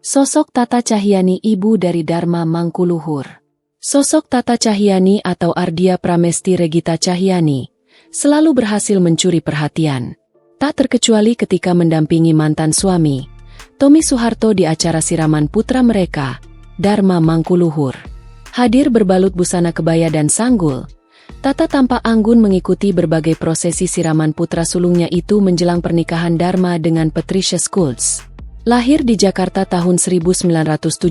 Sosok Tata Cahyani, ibu dari Dharma Mangkuluhur. Sosok Tata Cahyani atau Ardhya Pramesti Regita Cahyani selalu berhasil mencuri perhatian. Tak terkecuali ketika mendampingi mantan suami, Tommy Soeharto di acara siraman putra mereka, Dharma Mangkuluhur. Hadir berbalut busana kebaya dan sanggul, Tata tampak anggun mengikuti berbagai prosesi siraman putra sulungnya itu menjelang pernikahan Dharma dengan Patricia Schultz. Lahir di Jakarta tahun 1975,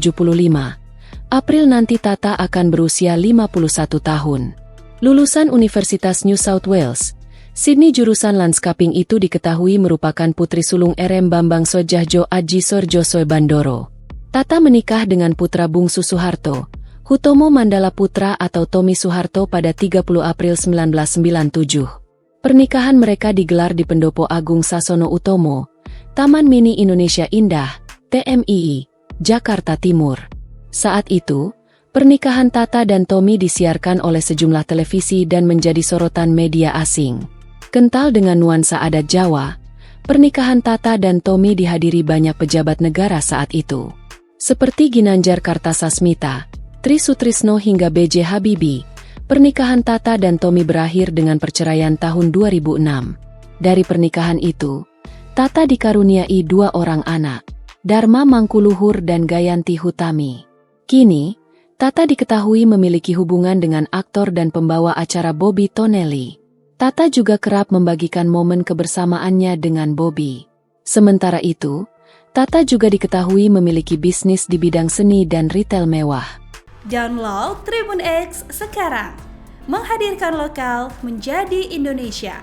April nanti Tata akan berusia 51 tahun. Lulusan Universitas New South Wales, Sydney jurusan landscaping itu diketahui merupakan putri sulung RM Bambang Sojahjo Aji Sorjo Soebandoro. Tata menikah dengan putra bungsu Soeharto, Hutomo Mandala Putra atau Tommy Soeharto pada 30 April 1997. Pernikahan mereka digelar di Pendopo Agung Sasono Utomo, Taman Mini Indonesia Indah, TMII, Jakarta Timur. Saat itu, pernikahan Tata dan Tommy disiarkan oleh sejumlah televisi dan menjadi sorotan media asing. Kental dengan nuansa adat Jawa, pernikahan Tata dan Tommy dihadiri banyak pejabat negara saat itu. Seperti Ginanjar Kartasasmita, Tri Sutrisno hingga B.J. Habibie, pernikahan Tata dan Tommy berakhir dengan perceraian tahun 2006. Dari pernikahan itu, Tata dikaruniai 2 orang anak, Dharma Mangkuluhur dan Gayanti Hutami. Kini, Tata diketahui memiliki hubungan dengan aktor dan pembawa acara Bobby Tonelli. Tata juga kerap membagikan momen kebersamaannya dengan Bobby. Sementara itu, Tata juga diketahui memiliki bisnis di bidang seni dan retail mewah. Download Tribun X sekarang, menghadirkan lokal menjadi Indonesia.